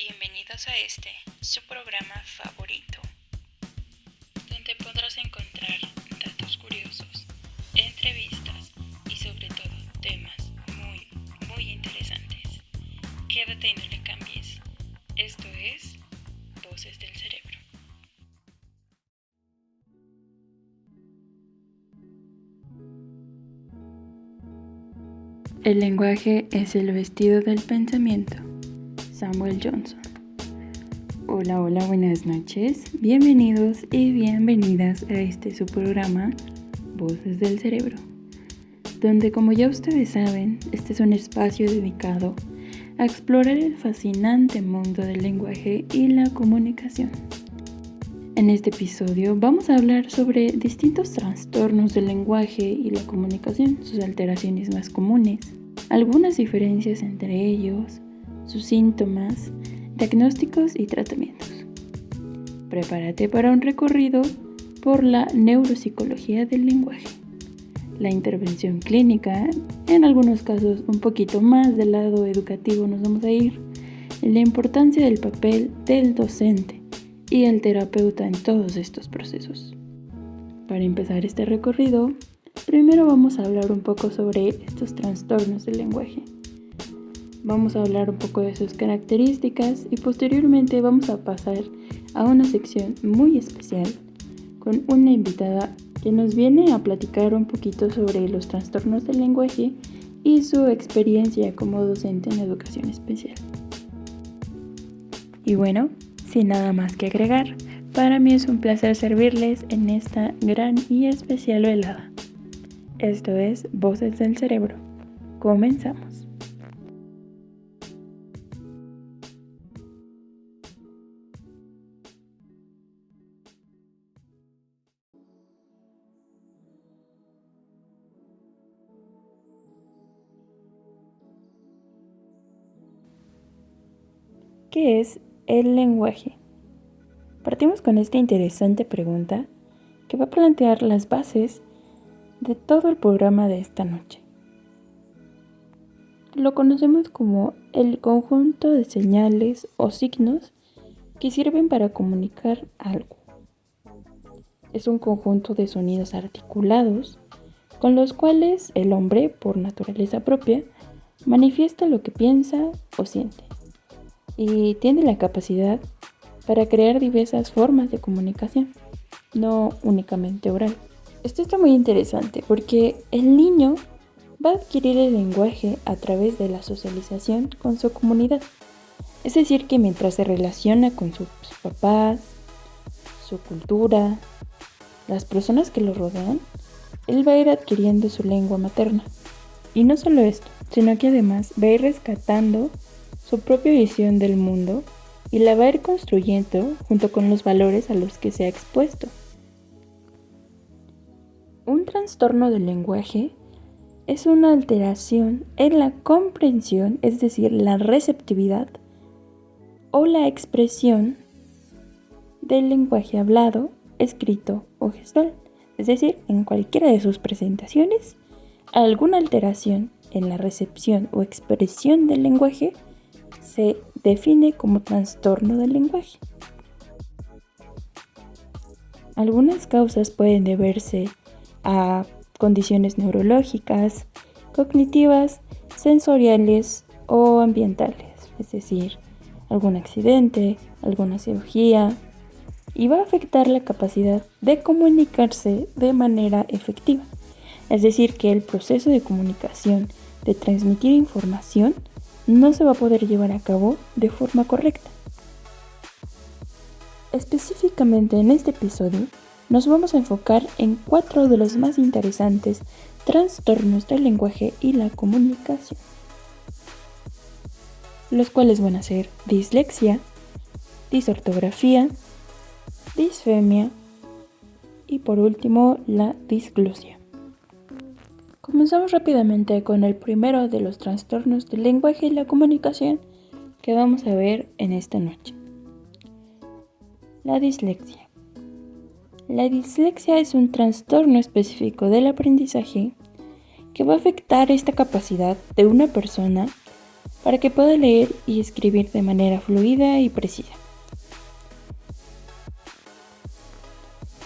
Bienvenidos a su programa favorito, donde podrás encontrar datos curiosos, entrevistas y sobre todo temas muy interesantes. Quédate y no le cambies. Esto es Voces del Cerebro. El lenguaje es el vestido del pensamiento. Samuel Johnson. Hola, buenas noches. Bienvenidos y bienvenidas a su programa Voces del Cerebro, donde, como ya ustedes saben, este es un espacio dedicado a explorar el fascinante mundo del lenguaje y la comunicación. En este episodio vamos a hablar sobre distintos trastornos del lenguaje y la comunicación, sus alteraciones más comunes, algunas diferencias entre ellos, sus síntomas, diagnósticos y tratamientos. Prepárate para un recorrido por la neuropsicología del lenguaje, la intervención clínica, en algunos casos un poquito más del lado educativo nos vamos a ir, la importancia del papel del docente y el terapeuta en todos estos procesos. Para empezar este recorrido, primero vamos a hablar un poco sobre estos trastornos del lenguaje. Vamos a hablar un poco de sus características y posteriormente vamos a pasar a una sección muy especial con una invitada que nos viene a platicar un poquito sobre los trastornos del lenguaje y su experiencia como docente en educación especial. Y bueno, sin nada más que agregar, para mí es un placer servirles en esta gran y especial velada. Esto es Voces del Cerebro. Comenzamos. ¿Qué es el lenguaje? Partimos con esta interesante pregunta que va a plantear las bases de todo el programa de esta noche. Lo conocemos como el conjunto de señales o signos que sirven para comunicar algo. Es un conjunto de sonidos articulados con los cuales el hombre, por naturaleza propia, manifiesta lo que piensa o siente y tiene la capacidad para crear diversas formas de comunicación, no únicamente oral. Esto está muy interesante porque el niño va a adquirir el lenguaje a través de la socialización con su comunidad. Es decir, que mientras se relaciona con sus papás, su cultura, las personas que lo rodean, él va a ir adquiriendo su lengua materna. Y no solo esto, sino que además va a ir rescatando su propia visión del mundo y la va a ir construyendo junto con los valores a los que se ha expuesto. Un trastorno del lenguaje es una alteración en la comprensión, es decir, la receptividad o la expresión del lenguaje hablado, escrito o gestual, es decir, en cualquiera de sus presentaciones, alguna alteración en la recepción o expresión del lenguaje se define como trastorno del lenguaje. Algunas causas pueden deberse a condiciones neurológicas, cognitivas, sensoriales o ambientales, es decir, algún accidente, alguna cirugía, y va a afectar la capacidad de comunicarse de manera efectiva. Es decir, que el proceso de comunicación, de transmitir información, no se va a poder llevar a cabo de forma correcta. Específicamente en este episodio, nos vamos a enfocar en 4 de los más interesantes trastornos del lenguaje y la comunicación, los cuales van a ser dislexia, disortografía, disfemia y por último la disglosia. Comenzamos rápidamente con el primero de los trastornos del lenguaje y la comunicación que vamos a ver en esta noche. La dislexia. La dislexia es un trastorno específico del aprendizaje que va a afectar esta capacidad de una persona para que pueda leer y escribir de manera fluida y precisa.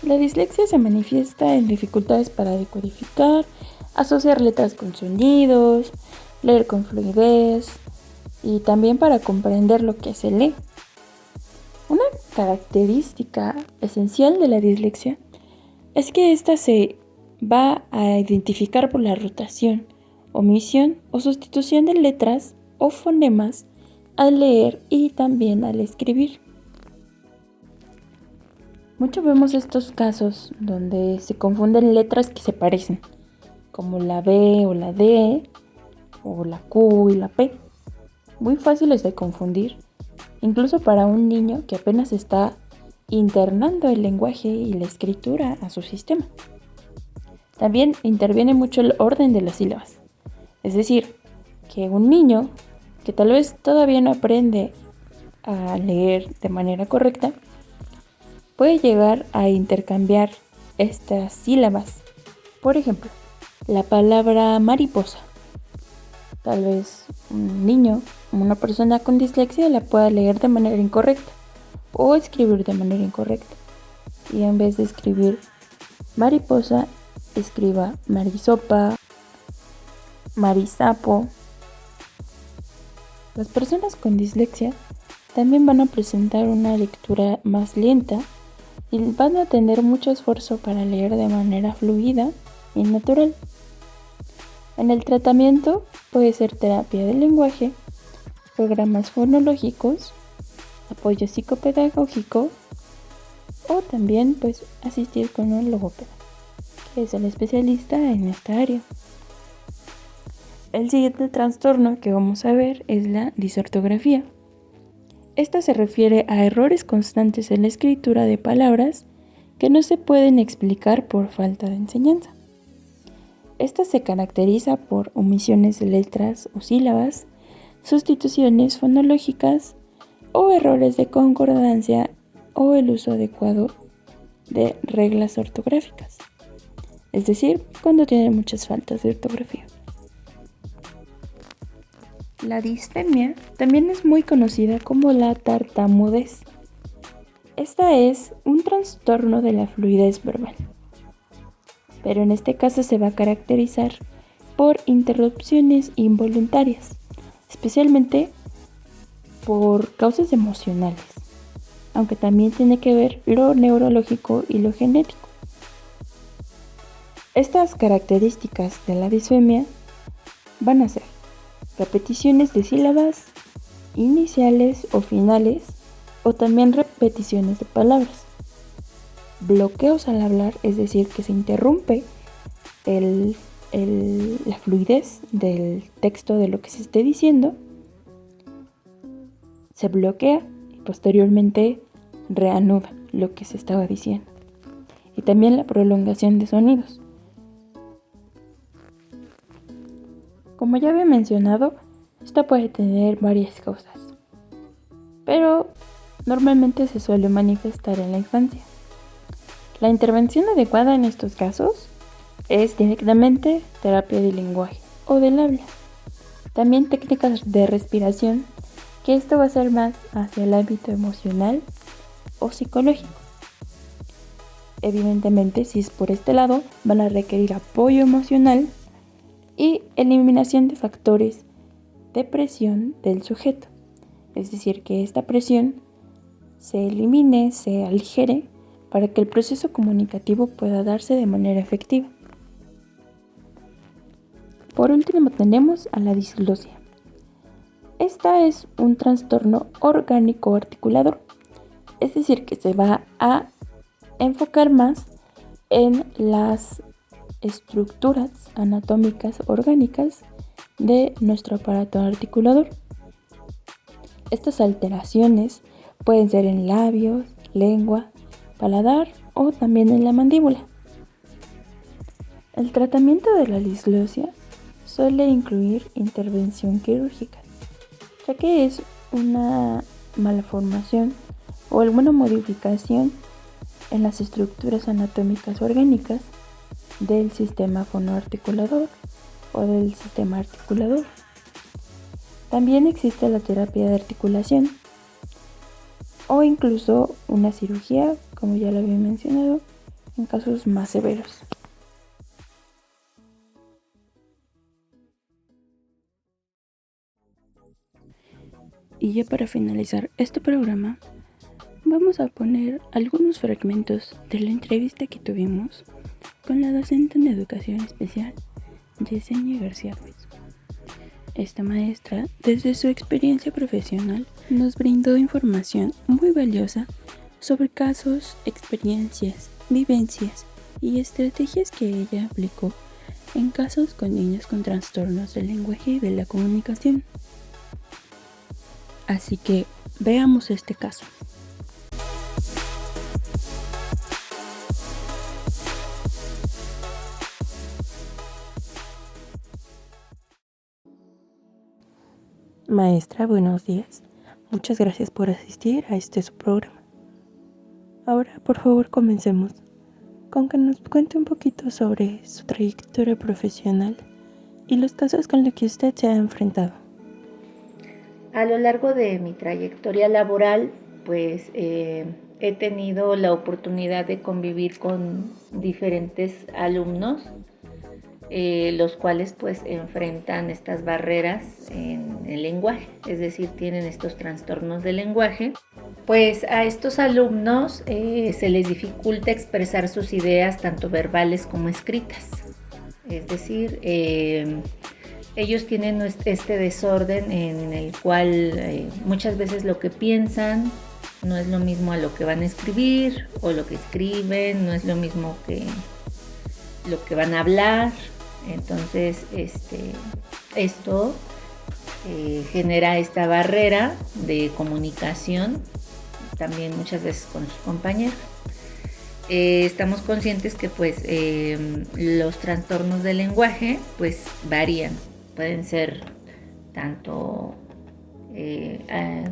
La dislexia se manifiesta en dificultades para decodificar, asociar letras con sonidos, leer con fluidez y también para comprender lo que se lee. Una característica esencial de la dislexia es que ésta se va a identificar por la rotación, omisión o sustitución de letras o fonemas al leer y también al escribir. Mucho vemos estos casos donde se confunden letras que se parecen, como la B o la D, o la Q y la P. Muy fáciles de confundir, incluso para un niño que apenas está internando el lenguaje y la escritura a su sistema. También interviene mucho el orden de las sílabas. Es decir, que un niño que tal vez todavía no aprende a leer de manera correcta, puede llegar a intercambiar estas sílabas. Por ejemplo, la palabra mariposa. Tal vez un niño, una persona con dislexia, la pueda leer de manera incorrecta o escribir de manera incorrecta. Y en vez de escribir mariposa, escriba marisopa, marisapo. Las personas con dislexia también van a presentar una lectura más lenta y van a tener mucho esfuerzo para leer de manera fluida y natural. En el tratamiento puede ser terapia del lenguaje, programas fonológicos, apoyo psicopedagógico o también asistir con un logopeda, que es el especialista en esta área. El siguiente trastorno que vamos a ver es la disortografía. Esta se refiere a errores constantes en la escritura de palabras que no se pueden explicar por falta de enseñanza. Esta se caracteriza por omisiones de letras o sílabas, sustituciones fonológicas o errores de concordancia o el uso adecuado de reglas ortográficas. Es decir, cuando tienen muchas faltas de ortografía. La disfemia también es muy conocida como la tartamudez. Esta es un trastorno de la fluidez verbal, pero en este caso se va a caracterizar por interrupciones involuntarias, especialmente por causas emocionales, aunque también tiene que ver lo neurológico y lo genético. Estas características de la disfemia van a ser repeticiones de sílabas iniciales o finales o también repeticiones de palabras. Bloqueos al hablar, es decir, que se interrumpe la fluidez del texto de lo que se esté diciendo, se bloquea y posteriormente reanuda lo que se estaba diciendo. Y también la prolongación de sonidos. Como ya había mencionado, esto puede tener varias causas, pero normalmente se suele manifestar en la infancia. La intervención adecuada en estos casos es directamente terapia del lenguaje o del habla. También técnicas de respiración, que esto va a ser más hacia el ámbito emocional o psicológico. Evidentemente, si es por este lado, van a requerir apoyo emocional y eliminación de factores de presión del sujeto. Es decir, que esta presión se elimine, se aligere para que el proceso comunicativo pueda darse de manera efectiva. Por último tenemos a la disglosia. Esta es un trastorno orgánico articulador, es decir, que se va a enfocar más en las estructuras anatómicas orgánicas de nuestro aparato articulador. Estas alteraciones pueden ser en labios, lengua, paladar o también en la mandíbula. El tratamiento de la disglosia suele incluir intervención quirúrgica, ya que es una malformación o alguna modificación en las estructuras anatómicas orgánicas del sistema fonoarticulador o del sistema articulador. También existe la terapia de articulación o incluso una cirugía, como ya lo había mencionado, en casos más severos. Y ya para finalizar este programa, vamos a poner algunos fragmentos de la entrevista que tuvimos con la docente en educación especial, Yesenia García Ruiz. Esta maestra, desde su experiencia profesional, nos brindó información muy valiosa sobre casos, experiencias, vivencias y estrategias que ella aplicó en casos con niños con trastornos del lenguaje y de la comunicación. Así que veamos este caso. Maestra, buenos días. Muchas gracias por asistir a su programa. Ahora, por favor, comencemos con que nos cuente un poquito sobre su trayectoria profesional y los casos con los que usted se ha enfrentado. A lo largo de mi trayectoria laboral, pues he tenido la oportunidad de convivir con diferentes alumnos, los cuales pues enfrentan estas barreras en el lenguaje, es decir, tienen estos trastornos del lenguaje. Pues a estos alumnos se les dificulta expresar sus ideas tanto verbales como escritas, es decir, ellos tienen este desorden en el cual muchas veces lo que piensan no es lo mismo a lo que van a escribir, o lo que escriben no es lo mismo que lo que van a hablar. Entonces esto genera esta barrera de comunicación también muchas veces con sus compañeros. Estamos conscientes que pues los trastornos del lenguaje pues varían. Pueden ser tanto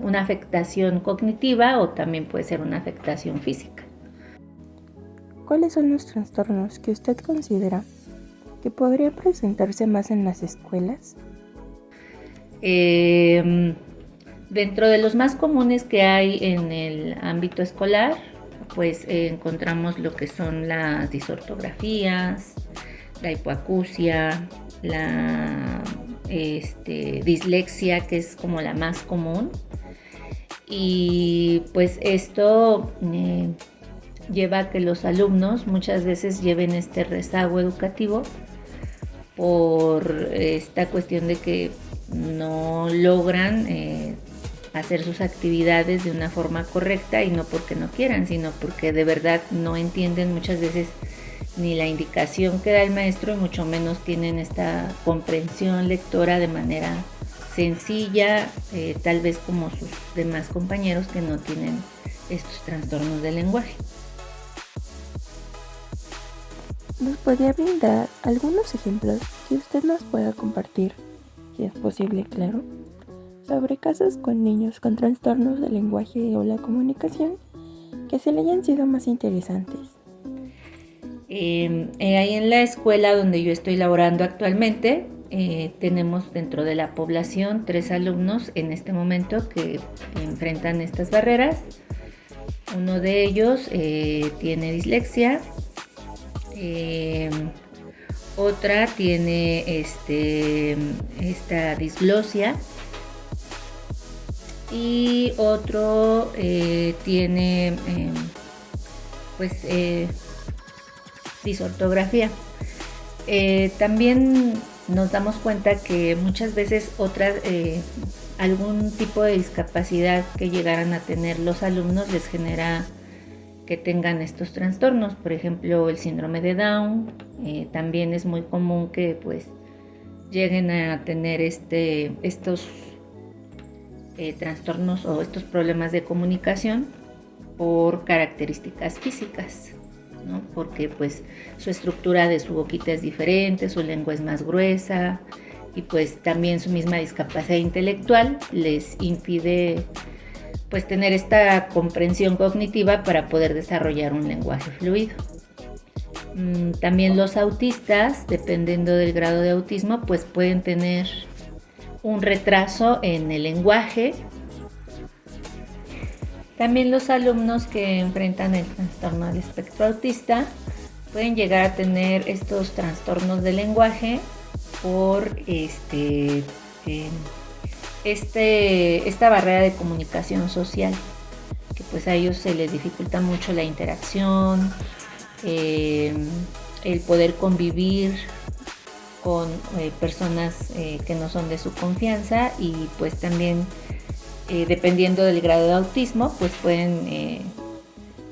una afectación cognitiva o también puede ser una afectación física. ¿Cuáles son los trastornos que usted considera que podría presentarse más en las escuelas? Dentro de los más comunes que hay en el ámbito escolar, pues encontramos lo que son las disortografías, la hipoacusia, la dislexia, que es como la más común, y pues esto lleva a que los alumnos muchas veces lleven este rezago educativo por esta cuestión de que no logran hacer sus actividades de una forma correcta, y no porque no quieran, sino porque de verdad no entienden muchas veces ni la indicación que da el maestro, y mucho menos tienen esta comprensión lectora de manera sencilla, tal vez como sus demás compañeros que no tienen estos trastornos del lenguaje. ¿Nos podría brindar algunos ejemplos que usted nos pueda compartir, si es posible, claro, sobre casos con niños con trastornos del lenguaje o la comunicación que se le hayan sido más interesantes? Ahí en la escuela donde yo estoy laborando actualmente, tenemos dentro de la población 3 alumnos en este momento que enfrentan estas barreras. Uno de ellos tiene dislexia, otra tiene esta disglosia, y otro tiene disortografía. También nos damos cuenta que muchas veces algún tipo de discapacidad que llegaran a tener los alumnos les genera que tengan estos trastornos. Por ejemplo, el síndrome de Down, también es muy común que pues lleguen a tener estos trastornos o estos problemas de comunicación por características físicas, ¿no? Porque pues su estructura de su boquita es diferente, su lengua es más gruesa, y pues también su misma discapacidad intelectual les impide pues tener esta comprensión cognitiva para poder desarrollar un lenguaje fluido. También los autistas, dependiendo del grado de autismo, pues pueden tener un retraso en el lenguaje. También los alumnos que enfrentan el trastorno del espectro autista pueden llegar a tener estos trastornos del lenguaje por esta barrera de comunicación social, que pues a ellos se les dificulta mucho la interacción, el poder convivir con personas que no son de su confianza, y pues también dependiendo del grado de autismo pues pueden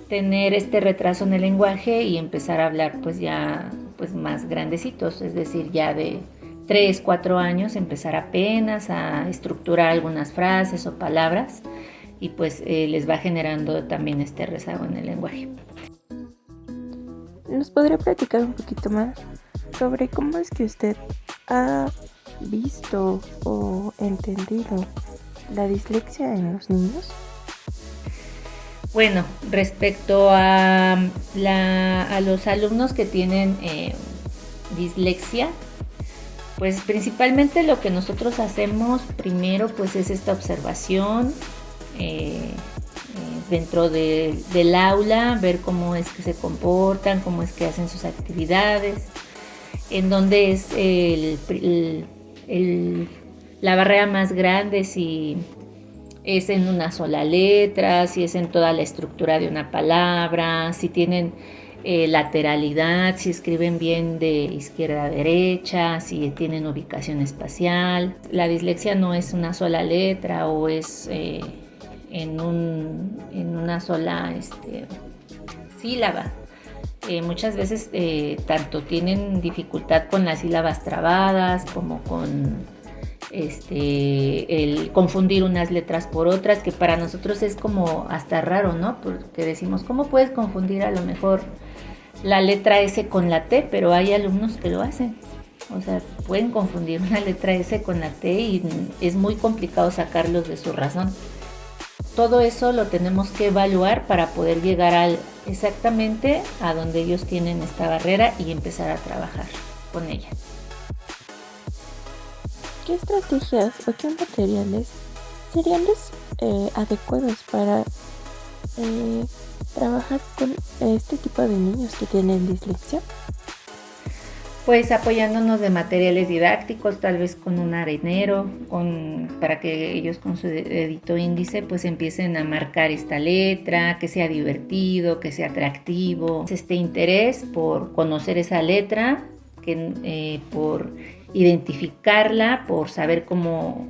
tener este retraso en el lenguaje y empezar a hablar pues ya pues más grandecitos, es decir, ya de 3, 4 años, empezar apenas a estructurar algunas frases o palabras, y pues les va generando también este rezago en el lenguaje. ¿Nos podría platicar un poquito más sobre cómo es que usted ha visto o entendido la dislexia en los niños? Bueno, respecto a los alumnos que tienen dislexia, pues principalmente lo que nosotros hacemos primero pues es esta observación dentro del aula, ver cómo es que se comportan, cómo es que hacen sus actividades, en dónde es la barrera más grande, si es en una sola letra, si es en toda la estructura de una palabra, si tienen lateralidad, si escriben bien de izquierda a derecha, si tienen ubicación espacial. La dislexia no es una sola letra o es en una sola sílaba. Muchas veces tanto tienen dificultad con las sílabas trabadas como con el confundir unas letras por otras, que para nosotros es como hasta raro, ¿no? Porque decimos, ¿cómo puedes confundir a lo mejor la letra S con la T? Pero hay alumnos que lo hacen. O sea, pueden confundir una letra S con la T y es muy complicado sacarlos de su razón. Todo eso lo tenemos que evaluar para poder llegar exactamente a donde ellos tienen esta barrera y empezar a trabajar con ella. ¿Qué estrategias o qué materiales serían los adecuados para trabajar con este tipo de niños que tienen dislexia? Pues apoyándonos de materiales didácticos, tal vez con un arenero, para que ellos con su dedito índice pues empiecen a marcar esta letra, que sea divertido, que sea atractivo, este interés por conocer esa letra, por identificarla, por saber cómo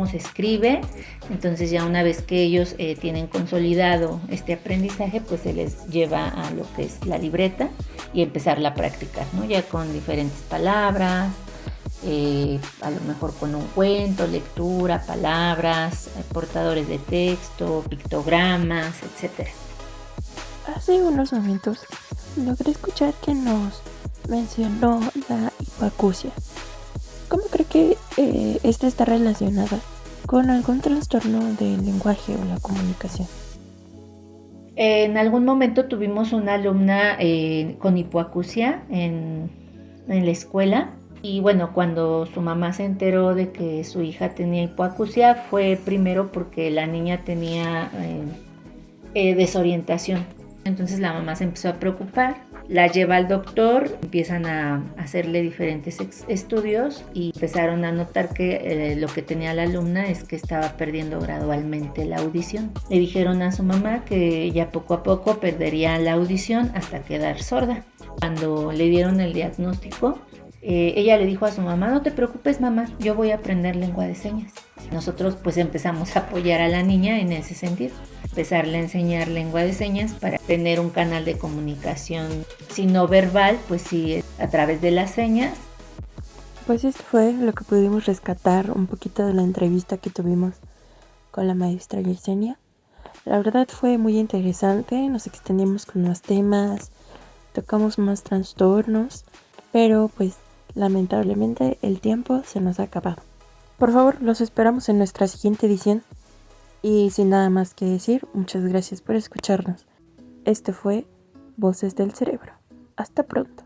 se escribe. Entonces ya una vez que ellos tienen consolidado este aprendizaje, pues se les lleva a lo que es la libreta y empezarla a practicar, ¿no? Ya con diferentes palabras, a lo mejor con un cuento, lectura, palabras, portadores de texto, pictogramas, etc. Hace unos momentos logré escuchar que nos mencionó la hipoacusia. ¿Cómo cree que esta está relacionada con algún trastorno del lenguaje o la comunicación? En algún momento tuvimos una alumna con hipoacusia en la escuela, y bueno, cuando su mamá se enteró de que su hija tenía hipoacusia fue primero porque la niña tenía desorientación. Entonces la mamá se empezó a preocupar, la lleva al doctor, empiezan a hacerle diferentes estudios y empezaron a notar que lo que tenía la alumna es que estaba perdiendo gradualmente la audición. Le dijeron a su mamá que ella poco a poco perdería la audición hasta quedar sorda. Cuando le dieron el diagnóstico, ella le dijo a su mamá, no te preocupes mamá, yo voy a aprender lengua de señas. Nosotros pues empezamos a apoyar a la niña en ese sentido, empezarle a enseñar lengua de señas para tener un canal de comunicación, si no verbal, pues sí a través de las señas. Pues esto fue lo que pudimos rescatar un poquito de la entrevista que tuvimos con la maestra Yesenia. La verdad fue muy interesante, nos extendimos con más temas, tocamos más trastornos, pero pues lamentablemente el tiempo se nos ha acabado. Por favor, los esperamos en nuestra siguiente edición. Y sin nada más que decir, muchas gracias por escucharnos. Este fue Voces del Cerebro. Hasta pronto.